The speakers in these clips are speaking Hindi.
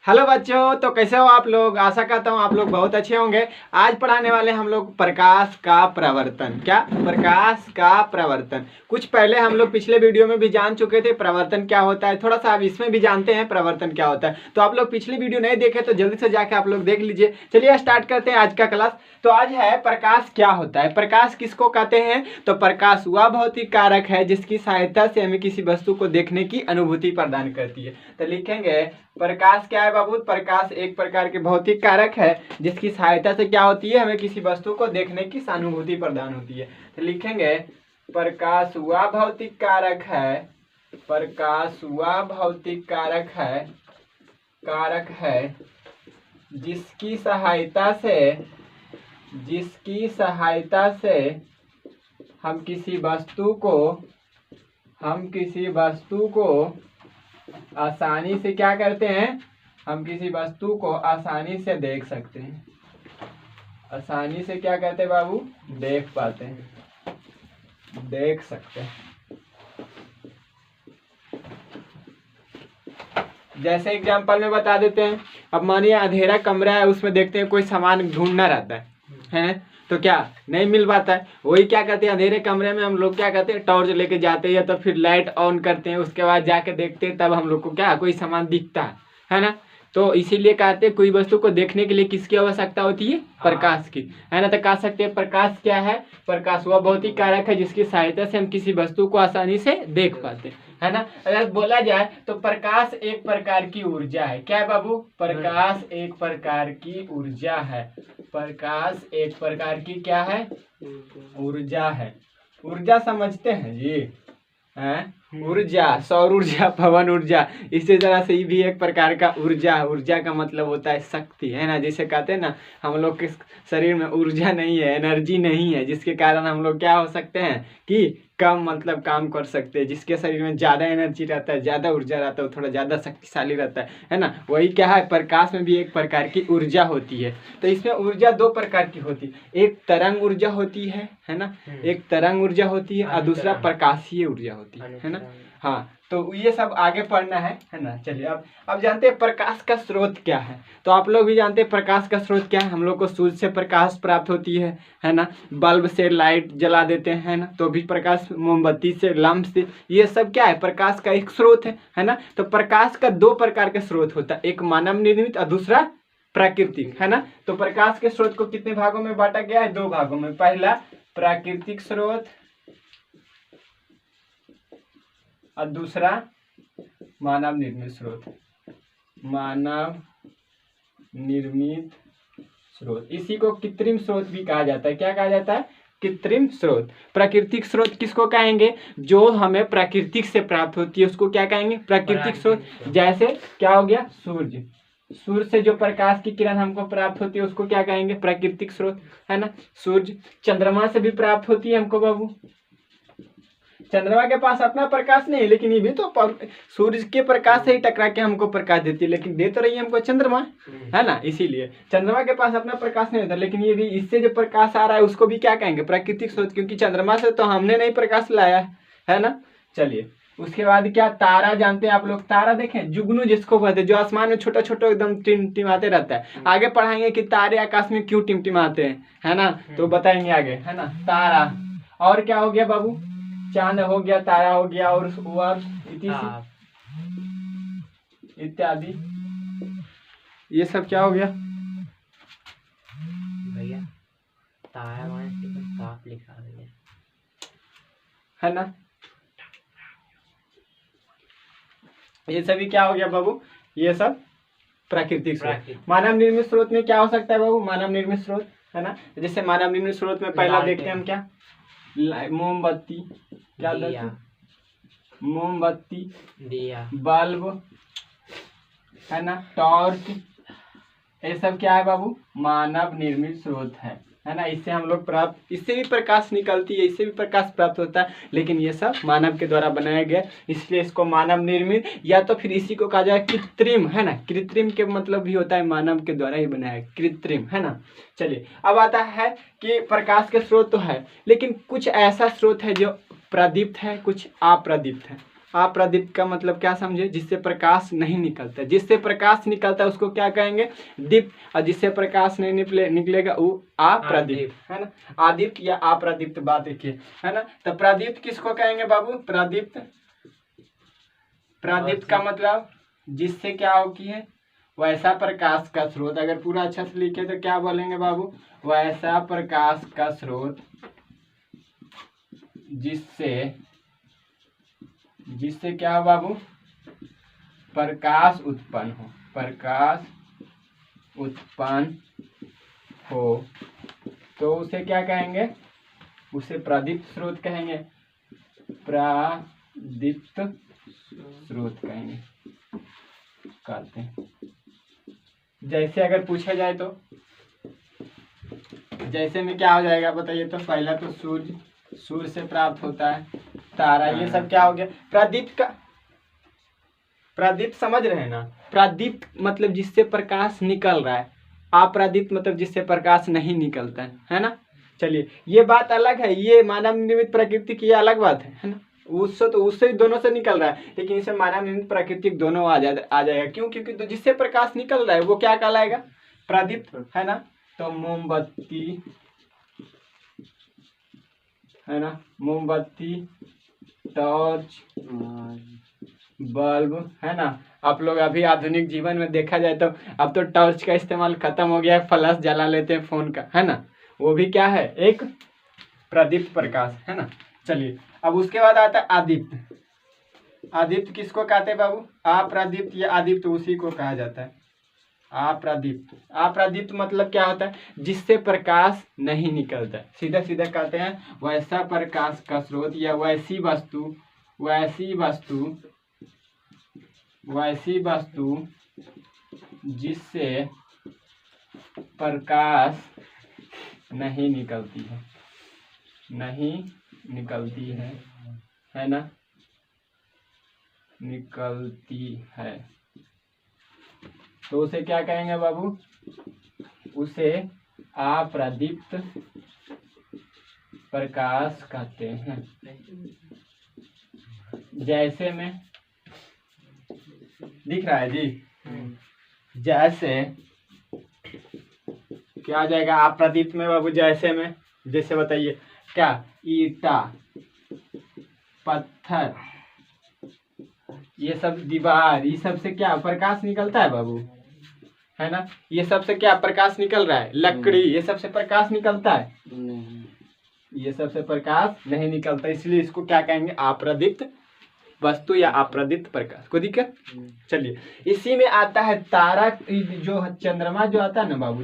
हेलो बच्चों, तो कैसे हो आप लोग। आशा करता हूँ आप लोग बहुत अच्छे होंगे। आज पढ़ाने वाले हम लोग प्रकाश का प्रवर्तन। क्या? प्रकाश का प्रवर्तन। कुछ पहले हम लोग पिछले वीडियो में भी जान चुके थे प्रवर्तन क्या होता है। थोड़ा सा अब इसमें भी जानते हैं प्रवर्तन क्या होता है। तो आप लोग पिछली वीडियो नहीं देखे तो जल्दी से जाके आप लोग देख लीजिए। चलिए स्टार्ट करते हैं आज का क्लास। तो आज है प्रकाश क्या होता है। प्रकाश किसको कहते हैं? तो प्रकाश वह भौतिक कारक है जिसकी सहायता से हमें किसी वस्तु को देखने की अनुभूति प्रदान करती है। तो लिखेंगे प्रकाश क्या है बाबू। प्रकाश एक प्रकार के भौतिक कारक है जिसकी सहायता से क्या होती है, हमें किसी वस्तु को देखने की अनुभूति प्रदान होती है। तो लिखेंगे प्रकाश वह भौतिक कारक है, प्रकाश वह भौतिक कारक है जिसकी सहायता से हम किसी वस्तु को आसानी से क्या करते हैं, हम किसी वस्तु को आसानी से देख सकते हैं। आसानी से क्या करते हैं बाबू? देख पाते हैं, देख सकते हैं। जैसे एग्जांपल में बता देते हैं। अब मानिए अंधेरा कमरा है, उसमें देखते हैं कोई सामान ढूंढना रहता है तो क्या नहीं मिल पाता है। वही क्या करते हैं, अंधेरे कमरे में हम लोग क्या करते हैं, टॉर्च लेके जाते हैं या तो फिर लाइट ऑन करते हैं। उसके बाद जाके देखते हैं, तब हम लोग को क्या कोई सामान दिखता है ना। तो इसीलिए कहते हैं कोई वस्तु को देखने के लिए किसकी आवश्यकता होती है? प्रकाश की, है ना। तो कह सकते हैं प्रकाश क्या है? प्रकाश वह भौतिक कारक है जिसकी सहायता से हम किसी वस्तु को आसानी से देख पाते हैं, है ना। अगर बोला जाए तो प्रकाश एक प्रकार की ऊर्जा है। क्या है बाबू? प्रकाश एक प्रकार की ऊर्जा है। प्रकाश एक प्रकार की क्या है? ऊर्जा है। ऊर्जा समझते हैं जी, है ऊर्जा, सौर ऊर्जा, पवन ऊर्जा। इसी तरह से ये भी एक प्रकार का ऊर्जा। ऊर्जा का मतलब होता है शक्ति, है ना। जिसे कहते हैं ना, हम लोग के शरीर में ऊर्जा नहीं है, एनर्जी नहीं है, जिसके कारण हम लोग क्या हो सकते हैं कि कम मतलब काम कर सकते हैं। जिसके शरीर में ज़्यादा एनर्जी रहता है, ज़्यादा ऊर्जा रहता है, वो थोड़ा ज़्यादा शक्तिशाली रहता है ना। वही क्या है, प्रकाश में भी एक प्रकार की ऊर्जा होती है। तो इसमें ऊर्जा दो प्रकार की होती है। एक तरंग ऊर्जा होती है ना, एक तरंग ऊर्जा होती है और दूसरा प्रकाशीय ऊर्जा होती है ना। हाँ, तो ये सब आगे पढ़ना है ना। चलिए अब जानते हैं प्रकाश का स्रोत क्या है। तो आप लोग भी जानते हैं प्रकाश का स्रोत क्या है। हम लोग को सूर्य से प्रकाश प्राप्त होती है ना। बल्ब से लाइट जला देते हैं ना, तो भी प्रकाश, मोमबत्ती से, लैंप से, ये सब क्या है, प्रकाश का एक स्रोत है ना। तो प्रकाश का दो प्रकार के स्रोत होता है, एक मानव निर्मित और दूसरा प्राकृतिक, है ना। तो प्रकाश के स्रोत को कितने भागों में बांटा गया है? दो भागों में। पहला प्राकृतिक स्रोत और दूसरा मानव निर्मित स्रोत। मानव निर्मित स्रोत, इसी को कृत्रिम स्रोत भी कहा जाता है। क्या कहा जाता है? कृत्रिम स्रोत। प्राकृतिक स्रोत किसको कहेंगे? जो हमें प्राकृतिक से प्राप्त होती है उसको क्या कहेंगे? प्राकृतिक स्रोत। जैसे क्या हो गया, सूर्य। सूर्य से जो प्रकाश की किरण हमको प्राप्त होती है उसको क्या कहेंगे? प्राकृतिक स्रोत, है ना। सूर्य। चंद्रमा से भी प्राप्त होती है हमको बाबू। चंद्रमा के पास अपना प्रकाश नहीं है, लेकिन ये भी तो सूर्य के प्रकाश से ही टकरा के हमको प्रकाश देती है, लेकिन दे तो रही है हमको चंद्रमा, है ना। इसीलिए चंद्रमा के पास अपना प्रकाश नहीं होता, लेकिन ये भी, इससे जो प्रकाश आ रहा है उसको भी क्या कहेंगे? प्राकृतिक स्रोत, क्योंकि चंद्रमा से तो हमने नहीं प्रकाश लाया है ना। चलिए उसके बाद क्या, तारा जानते हैं आप लोग। तारा देखें, जुगनू जिसको कहते हैं, जो आसमान में छोटा छोटा एकदम टिमटिमाते रहता है। आगे पढ़ाएंगे कि तारे आकाश में क्यों टिमटिमाते हैं, है ना, तो बताएंगे आगे, है ना। तारा और क्या हो गया बाबू? चांद हो गया, तारा हो गया, और इत्यादि। ये सब क्या हो गया भैया? तारा साफ लिखा है ना। ये सभी क्या हो गया बाबू? ये सब प्राकृतिक स्रोत। मानव निर्मित स्रोत में क्या हो सकता है बाबू? मानव निर्मित स्रोत, है ना। जैसे मानव निर्मित स्रोत में पहला देखते हैं हम क्या, मोमबत्ती, क्या दिया, मोमबत्ती, दिया, बल्ब, है ना, टॉर्च। ये सब क्या है बाबू? मानव निर्मित स्रोत है ना। इससे हम लोग प्राप्त, इससे भी प्रकाश निकलती है, इससे भी प्रकाश प्राप्त होता है, लेकिन ये सब मानव के द्वारा बनाया गया, इसलिए इसको मानव निर्मित, या तो फिर इसी को कहा जाए कृत्रिम, है ना। कृत्रिम के मतलब भी होता है मानव के द्वारा ही बनाया, कृत्रिम, है ना। चलिए अब आता है कि प्रकाश के स्रोत तो है, लेकिन कुछ ऐसा स्रोत है जो प्रदीप्त है, कुछ अप्रदीप्त है। अप्रदीप्त का मतलब क्या समझे, जिससे प्रकाश नहीं निकलता। जिससे प्रकाश निकलता है उसको क्या कहेंगे, दीप्त, और जिससे प्रकाश नहीं निकलेगा वो अप्रदीप्त, है ना। आदीप्त या अप्रदीप्त बात एक ही है ना। तो प्रदीप्त किसको कहेंगे बाबू, प्रदीप्त, प्रदीप्त का मतलब जिससे क्या होती है, वैसा प्रकाश का स्रोत। अगर पूरा अच्छा से लिखे तो क्या बोलेंगे बाबू, वैसा प्रकाश का स्रोत जिससे क्या हो बाबू, प्रकाश उत्पन्न हो, प्रकाश उत्पन्न हो, तो उसे क्या कहेंगे, उसे प्रदीप्त स्रोत कहेंगे, प्रदीप्त स्रोत कहेंगे, कहते हैं। जैसे अगर पूछा जाए तो जैसे में क्या हो जाएगा बताइए, तो पहला तो सूर्य से प्राप्त होता है, तारा, ये सब क्या हो गया, प्रदीप्त का। प्रदीप्त समझ रहे हैं ना, प्रदीप्त मतलब जिससे प्रकाश निकल रहा है, अप्रदीप्त मतलब जिससे प्रकाश नहीं निकलता है ना। चलिए ये बात अलग है, ये मानव निर्मित प्रकृति की अलग बात है ना। उससे दोनों से निकल रहा है, लेकिन इसे मानव निर्मित प्राकृतिक दोनों आ जाएगा। क्यों, क्योंकि तो जिससे प्रकाश निकल रहा है वो क्या कहलाएगा, प्रदीप्त, है ना। तो मोमबत्ती, है ना, मोमबत्ती, टॉर्च, बल्ब, है ना। आप लोग अभी आधुनिक जीवन में देखा जाए तो अब तो टॉर्च का इस्तेमाल खत्म हो गया है, फ्लैश जला लेते हैं फोन का, है ना। वो भी क्या है, एक प्रदीप्त प्रकाश, है ना। चलिए अब उसके बाद आता है आदीप्त। आदीप्त किसको कहते हैं बाबू, अप्रदीप्त या आदीप्त उसी को कहा जाता है, अप्रदीप्त। अप्रदीप्त मतलब क्या होता है, जिससे प्रकाश नहीं निकलता। सीधा सीधा कहते हैं वैसा प्रकाश का स्रोत या वैसी वस्तु जिससे प्रकाश नहीं निकलती है ना, निकलती है, तो उसे क्या कहेंगे बाबू, उसे अप्रदीप्त प्रकाश कहते हैं। जैसे में दिख रहा है जी, जैसे क्या आ जाएगा अप्रदीप्त में बाबू, जैसे में, जैसे बताइए क्या, ईटा, पत्थर, ये सब, दीवार, ये सब से क्या प्रकाश निकलता है बाबू, है ना। ये सब से क्या प्रकाश निकल रहा है, लकड़ी, ये सब से प्रकाश निकलता है नहीं, ये सब से प्रकाश नहीं निकलता, इसलिए इसको क्या कहेंगे, अप्रदीप्त वस्तु या अप्रदीप्त प्रकाश। कोई दिक्कत। चलिए इसी में आता है तारा, जो चंद्रमा जो आता है ना बाबू,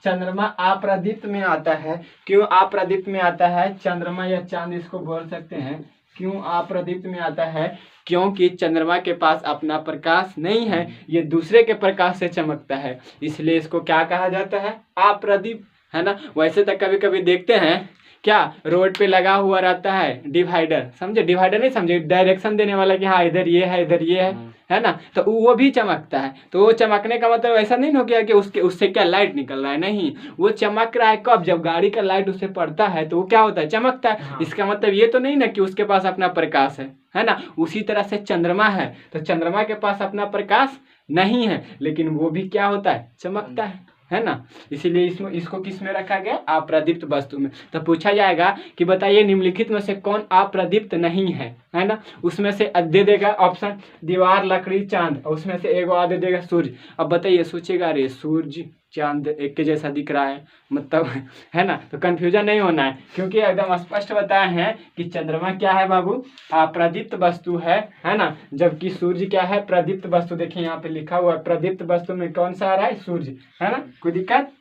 चंद्रमा अप्रदीप्त में आता है। क्यों अप्रदीप्त में आता है, चंद्रमा या चांद इसको बोल सकते हैं। क्यों अप्रदीप्त में आता है, क्योंकि चंद्रमा के पास अपना प्रकाश नहीं है, ये दूसरे के प्रकाश से चमकता है, इसलिए इसको क्या कहा जाता है, अप्रदीप्त, है ना। वैसे तो कभी कभी देखते हैं क्या, रोड पे लगा हुआ रहता है डिवाइडर, समझे, डिवाइडर नहीं समझे, डायरेक्शन देने वाला कि हाँ इधर ये है, इधर ये है ना, तो वो भी चमकता है। तो वो चमकने का मतलब ऐसा नहीं हो गया कि उससे क्या लाइट निकल रहा है, नहीं, वो चमक रहा है कब, जब गाड़ी का लाइट उससे पड़ता है तो वो क्या होता है, चमकता है। इसका मतलब ये तो नहीं ना कि उसके पास अपना प्रकाश है ना। उसी तरह से चंद्रमा है, तो चंद्रमा के पास अपना प्रकाश नहीं है, लेकिन वो भी क्या होता है, चमकता है ना। इसीलिए इसको किस में रखा गया, अप्रदीप्त वस्तु में। तो पूछा जाएगा कि बताइए निम्नलिखित में से कौन अप्रदीप्त नहीं है ना। उसमें से दे देगा ऑप्शन, दीवार, लकड़ी, चांद, और उसमें से एक दे देगा सूर्य। अब बताइए, सोचेगा अरे सूर्य चांद एक के जैसा दिख रहा है, मतलब, है ना। तो कंफ्यूजन नहीं होना है, क्योंकि एकदम स्पष्ट बताए हैं कि चंद्रमा क्या है बाबू, अप्रदीप्त वस्तु है ना। जबकि सूर्य क्या है, प्रदीप्त वस्तु। देखिए यहाँ पे लिखा हुआ है, प्रदीप्त वस्तु में कौन सा आ रहा है, सूर्य, है ना। कोई दिक्कत।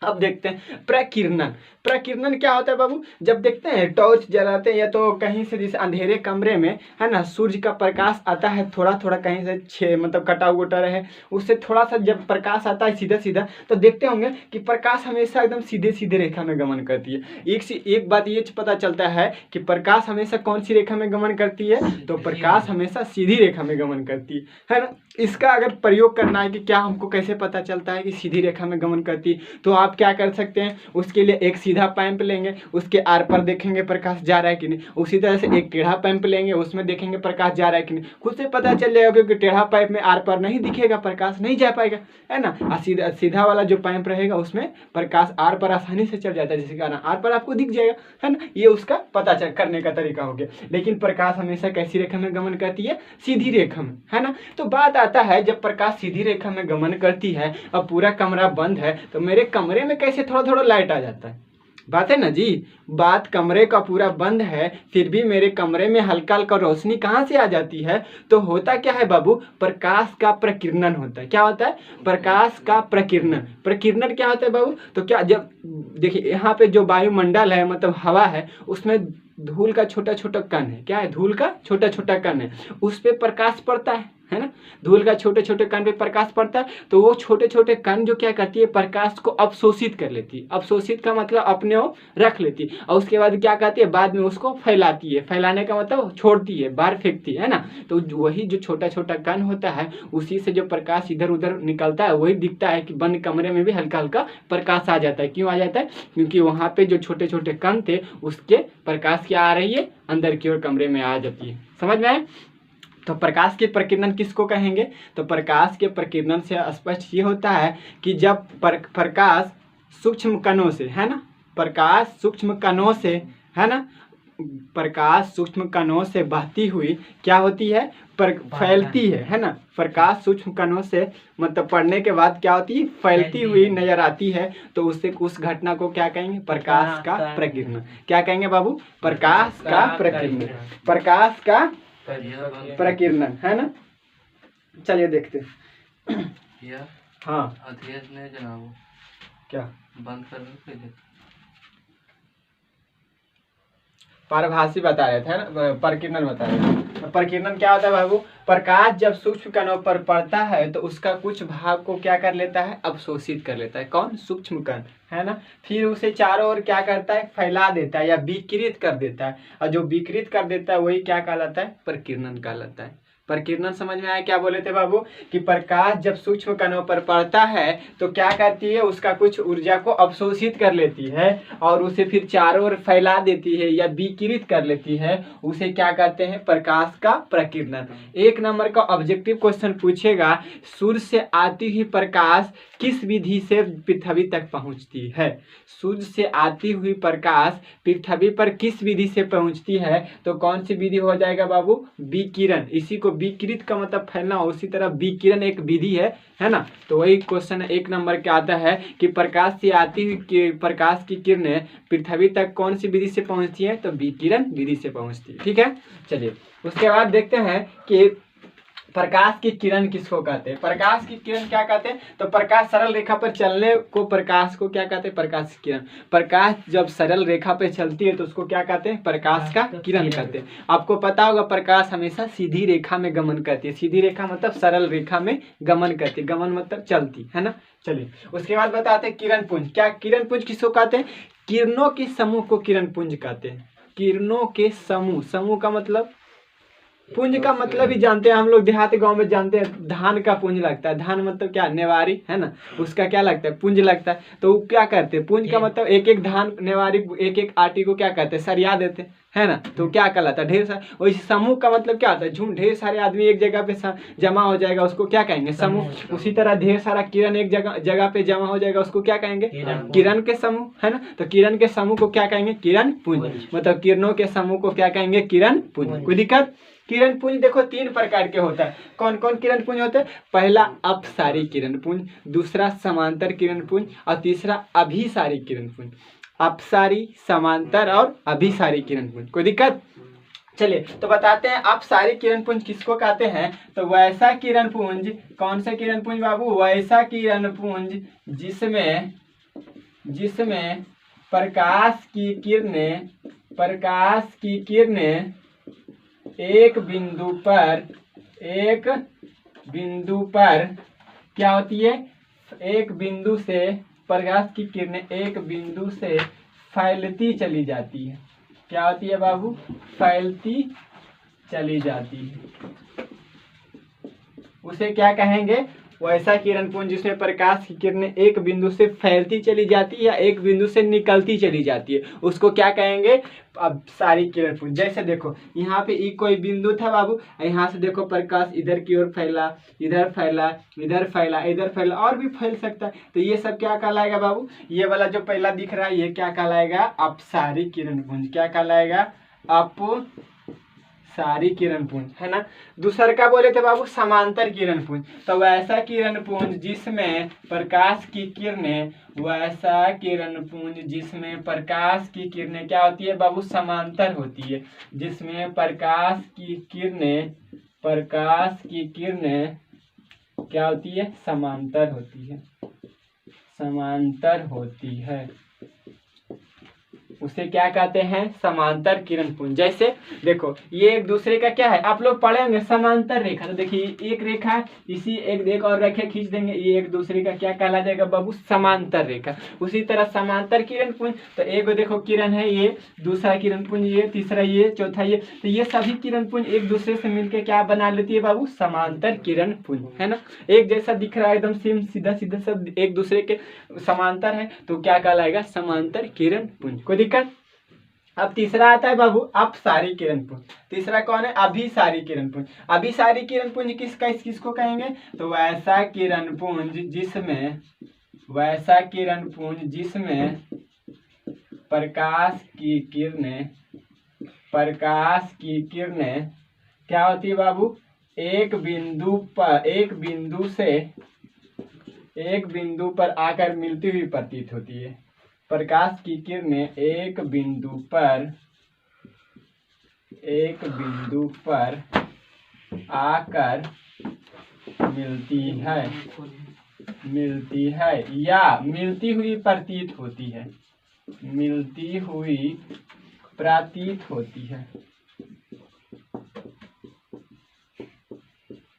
अब देखते हैं प्रकीर्णन। प्रकीर्णन क्या होता है बाबू, जब देखते हैं टॉर्च जलाते हैं या तो कहीं से जैसे अंधेरे कमरे में, है ना, सूर्य का प्रकाश आता है थोड़ा थोड़ा, कहीं से मतलब कटा उटा रहे, उससे थोड़ा सा जब प्रकाश आता है सीधा सीधा, तो देखते होंगे कि प्रकाश हमेशा एकदम सीधे सीधे रेखा में गमन करती है। एक बात ये पता चलता है कि प्रकाश हमेशा कौन सी रेखा में गमन करती है, तो प्रकाश हमेशा सीधी रेखा में गमन करती है ना। इसका अगर प्रयोग करना है कि क्या हमको कैसे पता चलता है कि सीधी रेखा में गमन करती है, तो आप क्या कर सकते हैं, उसके लिए एक सीधा पाइप लेंगे, उसके आर पर देखेंगे प्रकाश जा रहा है कि नहीं। उसी तरह से एक टेढ़ा पाइप लेंगे, उसमें देखेंगे प्रकाश जा रहा है कि नहीं। खुद से पता चल जाएगा, क्योंकि टेढ़ा पाइप में आर पर नहीं दिखेगा, प्रकाश नहीं जा पाएगा, है ना। और सीधा वाला जो पाइप रहेगा उसमें प्रकाश आर पर आसानी से चल जाता है, जिसके कारण आर पर आपको दिख जाएगा, है ना। ये उसका पता करने का तरीका हो गया। लेकिन प्रकाश हमेशा कैसी रेखा में गमन करती है, सीधी रेखा में, है ना। तो बात आता है, जब प्रकाश सीधी रेखा में गमन करती है, अब पूरा कमरा बंद है, तो मेरे कमरे में कैसे थोड़ा थोड़ा लाइट आ जाता है, बात है ना जी। बात कमरे का पूरा बंद है, फिर भी मेरे कमरे में हल्का हल्का रोशनी कहाँ से आ जाती है, तो होता क्या है बाबू, प्रकाश का प्रकीर्णन होता है। क्या होता है, प्रकाश का प्रकीर्णन। प्रकीर्णन क्या होता है बाबू, तो क्या, जब देखिए यहाँ पे जो वायुमंडल है, मतलब हवा है, उसमें धूल का छोटा छोटा कण है। क्या है, धूल का छोटा छोटा कण है, उस पर प्रकाश पड़ता है ना। धूल का छोटे छोटे कण पे प्रकाश पड़ता है, तो वो छोटे छोटे कण जो क्या करती है, प्रकाश को अवशोषित कर लेती है। अवशोषित का मतलब अपने ओर रख लेती है, और उसके बाद क्या करती है, बाद में उसको फैलाती है। फैलाने का मतलब छोड़ती है, बाहर फेंकती है ना। तो वही जो छोटा छोटा कण होता है, उसी से जो प्रकाश इधर उधर निकलता है, वही दिखता है कि बंद कमरे में भी हल्का हल्का प्रकाश आ जाता है। क्यों आ जाता है, क्योंकि वहाँ पे जो छोटे छोटे कण थे, उसके प्रकाश क्या आ रही है, अंदर की ओर कमरे में आ जाती है। समझ में आए। तो प्रकाश के प्रकीर्णन किसको कहेंगे, तो प्रकाश के प्रकीर्णन से स्पष्ट ये होता है कि जब प्रकाश सूक्ष्म कणों से, है ना, प्रकाश सूक्ष्म कणों से, है ना, प्रकाश सूक्ष्म कणों से बहती हुई क्या होती है, फैलती है ना। प्रकाश सूक्ष्म कणों से मतलब पढ़ने के बाद क्या होती है, फैलती हुई नजर आती है, तो उससे उस घटना को क्या कहेंगे, प्रकाश का प्रकीर्णन। क्या कहेंगे बाबू, प्रकाश का प्रकीर्णन, प्रकाश का प्रकीर्णन, है ना। चलिए देखते हैं। हाँ अध्ययन ने जनाब क्या बंद कर पारभासी बता रहे थे ना, प्रकीर्णन बता रहे थे। प्रकीर्णन क्या होता है बाबू, प्रकाश जब सूक्ष्म कणों पर पड़ता है, तो उसका कुछ भाग को क्या कर लेता है, अवशोषित कर लेता है। कौन, सूक्ष्म कण, है ना। फिर उसे चारों ओर क्या करता है, फैला देता है या विकिरित कर देता है, और जो विकिरित कर देता है वही क्या कहलाता है, प्रकीर्णन कहलाता है। प्रकीर्णन समझ में आया, क्या बोले थे बाबू, कि प्रकाश जब सूक्ष्म कणों पर पड़ता है, तो क्या करती है, उसका कुछ ऊर्जा को अवशोषित कर लेती है, और उसे फिर चारों ओर फैला देती है या विकिरित कर लेती है। उसे क्या कहते हैं, प्रकाश का प्रकीर्णन। एक नंबर का ऑब्जेक्टिव क्वेश्चन पूछेगा, सूर्य से आती हुई प्रकाश किस विधि से पृथ्वी तक पहुंचती है। सूर्य से आती हुई प्रकाश पृथ्वी पर किस विधि से पहुंचती है, तो कौन सी विधि हो जाएगा बाबू, विकिरण। इसी को विकिरित का मतलब फैलना, उसी तरह विकिरण एक विधि है ना। तो वही क्वेश्चन एक नंबर का आता है कि प्रकाश से आती हुई प्रकाश की किरणें पृथ्वी तक कौन सी विधि से पहुंचती है, तो विकिरण विधि से पहुंचती है। ठीक है, चलिए उसके बाद देखते हैं कि प्रकाश की किरण किसको कहते हैं। प्रकाश की किरण क्या कहते हैं, तो प्रकाश सरल रेखा पर चलने को प्रकाश को क्या कहते हैं, प्रकाश की किरण। प्रकाश जब सरल रेखा पर चलती है तो उसको क्या कहते हैं, प्रकाश का किरण कहते हैं। आपको पता होगा प्रकाश हमेशा सीधी रेखा में गमन करती है। सीधी रेखा मतलब सरल रेखा में गमन करती है, गमन मतलब चलती, है ना। चलिए उसके बाद बताते हैं किरण पुंज। क्या किरण पुंज किसको कहते हैं, किरणों के समूह को किरण पुंज कहते हैं। किरणों के समूह, समूह का मतलब, पुंज का मतलब ही जानते हैं हम लोग, देहात गांव में जानते हैं, धान का पुंज लगता है। धान मतलब क्या, नेवारी, है ना, उसका क्या लगता है, पुंज लगता है। तो वो क्या करते हैं, पुंज का मतलब एक एक धान नेवारी, एक एक आटी को क्या कहते हैं, सरिया देते हैं, है ना। तो क्या कहलाता है, ढेर सारा। वैसे समूह का मतलब क्या होता है, झुंड, ढेर सारे आदमी एक जगह पे जमा हो जाएगा, उसको क्या कहेंगे, समूह। उसी तरह ढेर सारा किरण एक जगह पे जमा हो जाएगा, उसको क्या कहेंगे, किरण के समूह, है ना। तो किरण के समूह को क्या कहेंगे, किरण पुंज। मतलब किरणों के समूह को क्या कहेंगे, किरण पुंज। कोई दिक्कत। किरण पुंज देखो तीन प्रकार के होता है। कौन कौन किरण पुंज होते हैं, पहला अपसारी किरण पुंज, दूसरा समांतर किरण पुंज, और तीसरा अभिसारी किरण पुंज। अपसारी, समांतर और अभिसारी किरण पुंज। कोई दिक्कत। चलिए तो बताते हैं अपसारी किरण पुंज किसको कहते हैं, तो वैसा किरण पुंज, कौन सा किरण पुंज बाबू, वैसा किरण पुंज जिसमें प्रकाश की किरणें एक बिंदु पर क्या होती है, एक बिंदु से प्रकाश की किरणें एक बिंदु से फैलती चली जाती है। क्या होती है बाबू, फैलती चली जाती है। उसे क्या कहेंगे? वैसा किरण पुंज जिसमें प्रकाश की किरणें एक बिंदु से फैलती चली जाती है या एक बिंदु से निकलती चली जाती है, उसको क्या कहेंगे? अब सारी किरण पुंज। जैसे देखो यहाँ पे एक कोई बिंदु था बाबू, यहाँ से देखो प्रकाश इधर की ओर फैला, इधर फैला, इधर फैला, इधर फैला, और भी फैल सकता है। तो ये सब क्या कहलाएगा बाबू? ये वाला जो पहला दिख रहा है ये क्या कहलाएगा? अपसारी किरण पुंज। क्या कहलाएगा? अपसारी किरण पुंज, है ना। दूसरा क्या बोले थे बाबू? समांतर किरण पुंज। तो वैसा किरण पुंज जिसमें प्रकाश की किरणें, वैसा किरण पुंज जिसमें प्रकाश की किरणें क्या होती है बाबू? समांतर होती है। जिसमें प्रकाश की किरणें क्या होती है? समांतर होती है। समांतर होती है, उसे क्या कहते हैं? समांतर किरण पुंज। जैसे देखो ये एक दूसरे का क्या है, आप लोग पढ़ेंगे समांतर रेखा। तो देखिए एक रेखा है, इसी एक और रेखा खींच देंगे, ये एक दूसरे का क्या कहला जाएगा बाबू? समांतर रेखा। उसी तरह समांतर किरण पुंज, तो एक देखो किरण है ये, दूसरा किरण पुंज ये, तीसरा ये, चौथा ये, तो ये सभी किरण पुंज एक दूसरे से मिलकर क्या बना लेती है बाबू? समांतर किरण पुंज, है ना। एक जैसा दिख रहा है, एकदम सेम सीधा सीधा सब एक दूसरे के समांतर है, तो क्या कहलाएगा? समांतर किरण पुंज। कोई दिक्कत? अब तीसरा आता है बाबू अपसारी किरण पुंज। तीसरा कौन है? अभिसारी किरण पुंज। अभिसारी किरण पुंज किसको कहेंगे? तो वैसा किरण पुंज जिसमें प्रकाश की किरणें क्या होती है बाबू? एक बिंदु पर आकर मिलती हुई प्रतीत होती है। प्रकाश की किरणें एक बिंदु पर आकर मिलती है या मिलती हुई प्रतीत होती है।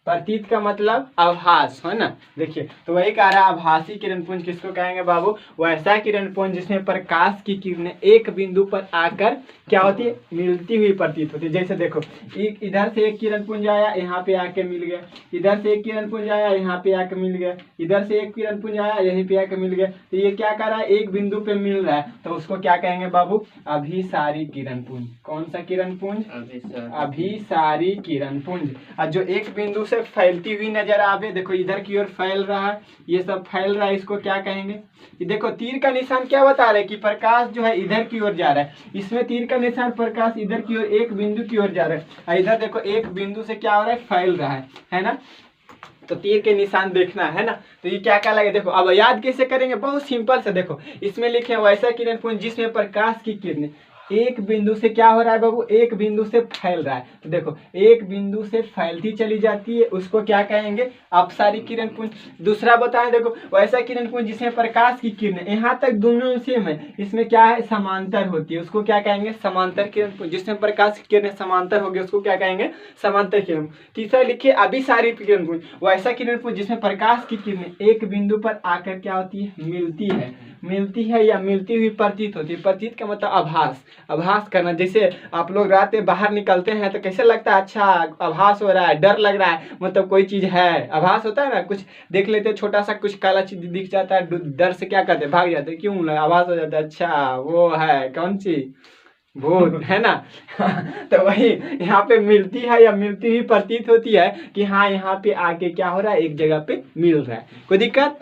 प्रतीत का मतलब आभास, है ना। देखिए तो वही कह रहा है आभासी किरण पुंज किसको कहेंगे बाबू? वैसा किरण पुंज जिसमें प्रकाश की किरणें एक बिंदु पर आकर क्या होती है? मिलती हुई प्रतीत होती है। जैसे देखो इधर से एक किरण पुंज आया, यहाँ पे आके मिल गया, इधर से एक किरण पुंज आया, यहाँ पे आके मिल गया, इधर से एक किरण पुंज आया, यहीं पे आके मिल गया। तो ये क्या कर रहा है? एक बिंदु पे मिल रहा है, तो उसको क्या कहेंगे बाबू? अभिसारी किरण पुंज। कौन सा किरण पुंज? अभिसारी किरण पुंज। और जो एक बिंदु से फैलती हुई नजर आवे, देखो इधर की ओर फैल रहा है, ये सब फैल रहा है, इसको क्या कहेंगे? ये देखो तीर का निशान क्या बता रहा है कि प्रकाश जो है इधर की ओर जा रहा है। इसमें तीर का निशान प्रकाश इधर की ओर एक बिंदु की ओर जा रहा है, और इधर देखो एक बिंदु से क्या हो रहा है? फैल रहा है ना। तो तीर के निशान देखना है ना। तो ये क्या कहलाएगा? देखो अब याद कैसे करेंगे? बहुत सिंपल से देखो, इसमें लिखे वैसा किरण पुंज जिसमें प्रकाश की किरणें एक बिंदु से क्या हो रहा है बाबू? एक बिंदु से फैल रहा है। तो देखो एक बिंदु से फैलती चली जाती है, उसको क्या कहेंगे? अपसारी किरण पुंज। दूसरा बताएं, देखो वैसा किरण पुंज जिसमें प्रकाश की किरणें, यहाँ तक दोनों सेम है, इसमें क्या है? समांतर होती है, उसको क्या कहेंगे? समांतर किरण पुंज। जिसमें प्रकाश की किरणें समांतर होगी उसको क्या कहेंगे? समांतर किरण। तीसरा लिखिए अभिसारी किरण पुंज। वैसा किरण पुंज जिसमें प्रकाश की किरणें एक बिंदु पर आकर क्या होती है? मिलती है या मिलती हुई प्रतीत होती है। प्रतीत का मतलब आभास करना। जैसे आप लोग रात में बाहर निकलते हैं तो कैसे लगता है? अच्छा आभास हो रहा है, डर लग रहा है, मतलब कोई चीज है, आभास होता है ना। कुछ देख लेते छोटा सा कुछ काला चीज दिख जाता है, डर से क्या करते? भाग जाते। क्यों? आभास हो जाता है, अच्छा वो है कौन सी? भूत, है ना। तो वही यहाँ पे मिलती है या मिलती हुई प्रतीत होती है कि हाँ यहाँ पे आके क्या हो रहा है? एक जगह पे मिल रहा है। कोई दिक्कत?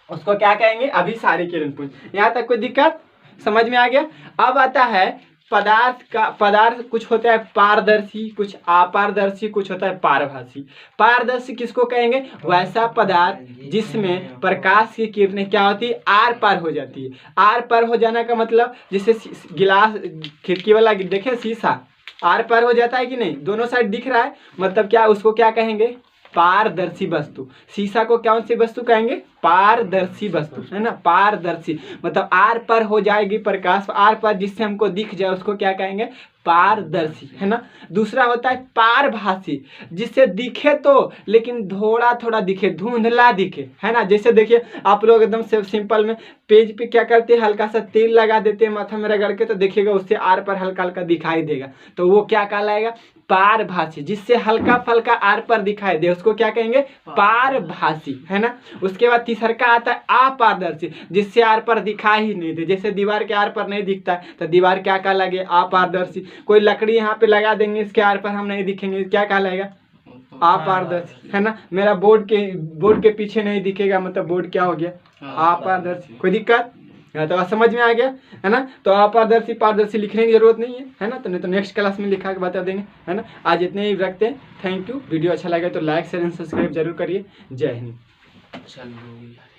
उसको क्या कहेंगे? अभिसारी किरण पुंज। यहाँ तक कोई दिक्कत समझ में आ गया? अब आता है पदार्थ कुछ होता है पारदर्शी, कुछ अपारदर्शी, कुछ होता है पारभासी। पारदर्शी किसको कहेंगे? वैसा पदार्थ जिसमें प्रकाश की किरणें क्या होती है? आर पार हो जाती है। आर पार हो जाने का मतलब जैसे गिलास खिड़की वाला देखे शीशा आर पार हो जाता है कि नहीं? दोनों साइड दिख रहा है, मतलब क्या? उसको क्या कहेंगे? पारदर्शी वस्तु। शीशा को कौन सी वस्तु कहेंगे? पारदर्शी वस्तु, है ना। पारदर्शी मतलब आर पार हो जाएगी प्रकाश, आर पार जिससे हमको दिख जाए उसको क्या कहेंगे? पारदर्शी, है ना। दूसरा होता है पारभासी, जिससे दिखे तो लेकिन थोड़ा थोड़ा दिखे, धुंधला दिखे, है ना। जैसे देखिए आप लोग एकदम से सिंपल में पेज पे क्या करते हैं? हल्का सा तेल लगा देते हैं माथा में रगड़ के, तो देखिएगा उससे आर पर हल्का हल्का दिखाई देगा, तो वो क्या कहलाएगा? पारभासी, जिससे हल्का फल्का आर पर दिखाई दे उसको क्या कहेंगे? पारभासी, है ना। उसके बाद तीसरा का आता है अपारदर्शी, जिससे आर पर दिखाई ही नहीं दे, जैसे दीवार के आर पर नहीं दिखता है तो दीवार क्या कहलाएगा? अपारदर्शी। कोई लकड़ी यहाँ पे लगा देंगे, इसके आर पर हम नहीं दिखेंगे, क्या कहलाएगा? अपारदर्शी, है ना। मेरा बोर्ड के पीछे नहीं दिखेगा, मतलब बोर्ड क्या हो गया? अपारदर्शी। कोई दिक्कत? तो समझ में आ गया, है ना। तो अपारदर्शी पारदर्शी लिखने की जरूरत नहीं है ना, तो नहीं तो नेक्स्ट क्लास में लिखा के बता देंगे, है ना। आज इतने ही रखते हैं। Thank you. वीडियो अच्छा लगे तो लाइक शेयर एंड सब्सक्राइब जरूर करिए। जय हिंद। चलो।